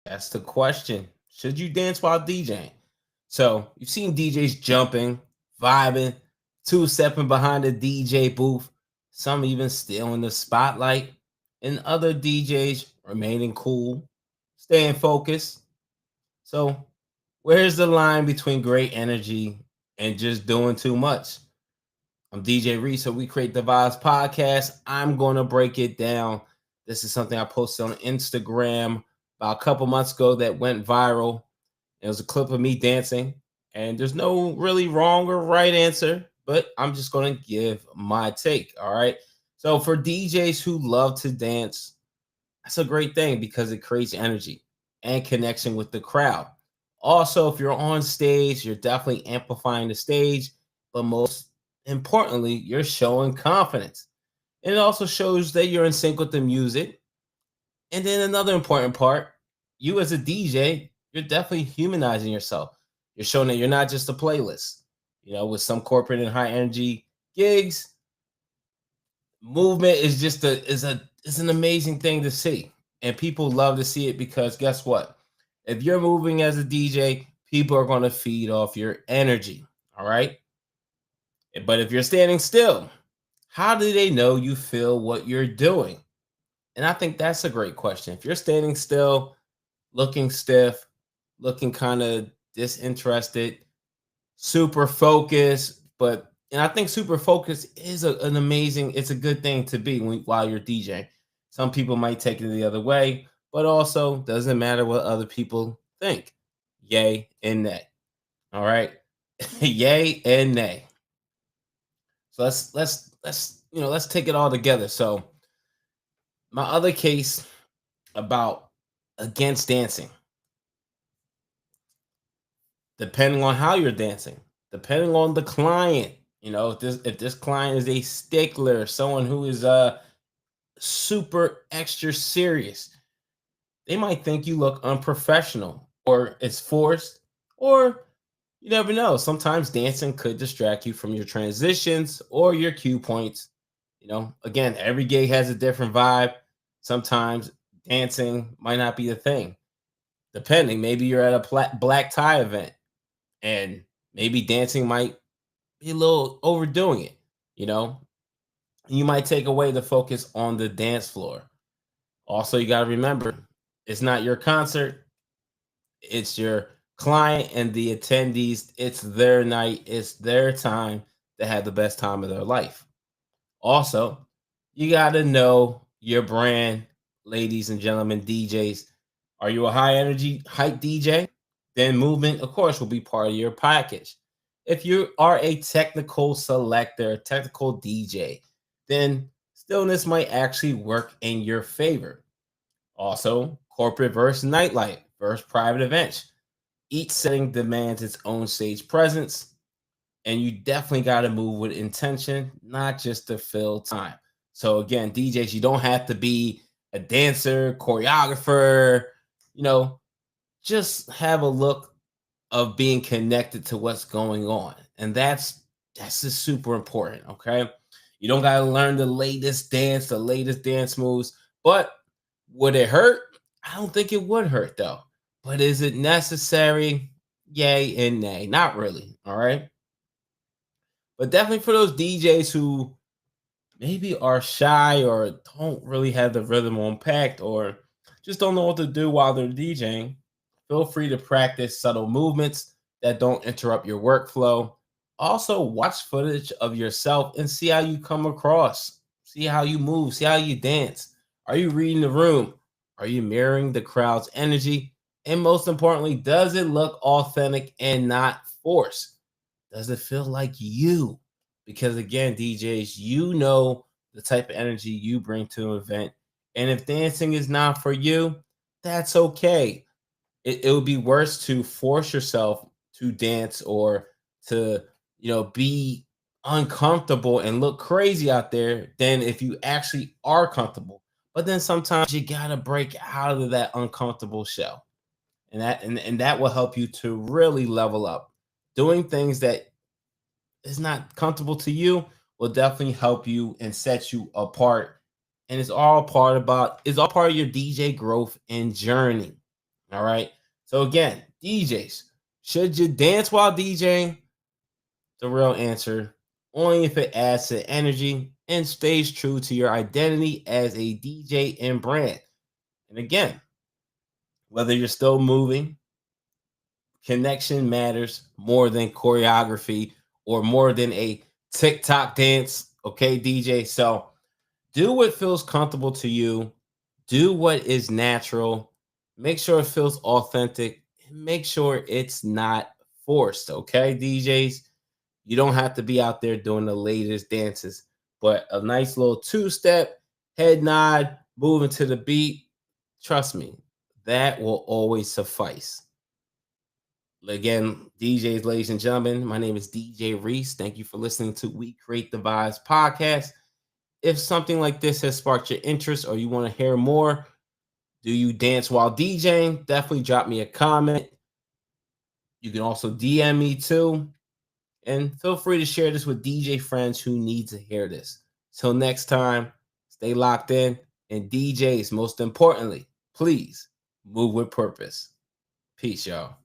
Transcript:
That's the question. Should you dance while DJing? So you've seen DJs jumping, vibing, two-stepping behind the DJ booth, some even stealing the spotlight, and other DJs remaining cool, staying focused. So where's the line between great energy and just doing too much? I'm DJ Reese, so we create the Vibes podcast. I'm going to break it down. This is something I posted on Instagram about a couple months ago that went viral. It was a clip of me dancing, and there's no really wrong or right answer, but I'm just going to give my take. All right. So, for DJs who love to dance, that's a great thing because it creates energy and connection with the crowd. Also, if you're on stage, you're definitely amplifying the stage, but most importantly, you're showing confidence. And it also shows that you're in sync with the music. And then another important part, you as a DJ, you're definitely humanizing yourself. You're showing that you're not just a playlist. With some corporate and high energy gigs, movement is just is an amazing thing to see. And people love to see it because guess what? If you're moving as a DJ, people are going to feed off your energy. All right. But if you're standing still, how do they know you feel what you're doing? And I think that's a great question. If you're standing still, looking stiff, looking kind of disinterested, super focused, and I think super focused is an amazing, it's a good thing to be while you're DJing. Some people might take it the other way, but also doesn't matter what other people think. Yay and nay. All right. Yay and nay. So let's take it all together. So my other case about against dancing, depending on how you're dancing, depending on the client. If this client is a stickler, someone who is super extra serious, they might think you look unprofessional or it's forced, or you never know. Sometimes dancing could distract you from your transitions or your cue points. Again, every gig has a different vibe. Sometimes dancing might not be the thing. Depending, maybe you're at a black tie event and maybe dancing might be a little overdoing it. You know, you might take away the focus on the dance floor. Also, you got to remember it's not your concert, it's your client and the attendees. It's their night, it's their time to have the best time of their life. Also, you got to know your brand, ladies and gentlemen, DJs. Are you a high energy hype DJ? Then movement, of course, will be part of your package. If you are a technical selector, technical DJ, then stillness might actually work in your favor. Also, corporate versus nightlife versus private events. Each setting demands its own stage presence, and you definitely got to move with intention, not just to fill time. So again, DJs, you don't have to be a dancer, choreographer, you know, just have a look of being connected to what's going on. And that's just super important, okay? You don't got to learn the latest dance moves, but would it hurt? I don't think it would hurt though. But is it necessary? Yay and nay. Not really, all right? But definitely for those DJs who maybe are shy or don't really have the rhythm on packed or just don't know what to do while they're DJing, feel free to practice subtle movements that don't interrupt your workflow. Also, watch footage of yourself and see how you come across. See how you move, see how you dance. Are you reading the room? Are you mirroring the crowd's energy? And most importantly, does it look authentic and not forced? Does it feel like you? Because again, DJs, you know the type of energy you bring to an event. And if dancing is not for you, that's okay. It would be worse to force yourself to dance or to, be uncomfortable and look crazy out there than if you actually are comfortable. But then sometimes you gotta break out of that uncomfortable shell. And that will help you to really level up. Doing things that is not comfortable to you will definitely help you and set you apart. And it's all part of your DJ growth and journey. All right. So again, DJs, should you dance while DJing? The real answer, only if it adds to energy and stays true to your identity as a DJ and brand. And again, whether you're still moving, connection matters more than choreography or more than a TikTok dance. Okay, DJ. So do what feels comfortable to you, do what is natural, make sure it feels authentic, and make sure it's not forced. Okay, DJs. You don't have to be out there doing the latest dances, but a nice little two-step, head nod, moving to the beat. Trust me, that will always suffice. Again, DJs, ladies and gentlemen, my name is DJ Reese. Thank you for listening to We Create the Vibes podcast. If something like this has sparked your interest or you want to hear more, do you dance while DJing? Definitely drop me a comment. You can also DM me too. And feel free to share this with DJ friends who need to hear this. Till next time, stay locked in. And DJs, most importantly, please move with purpose. Peace, y'all.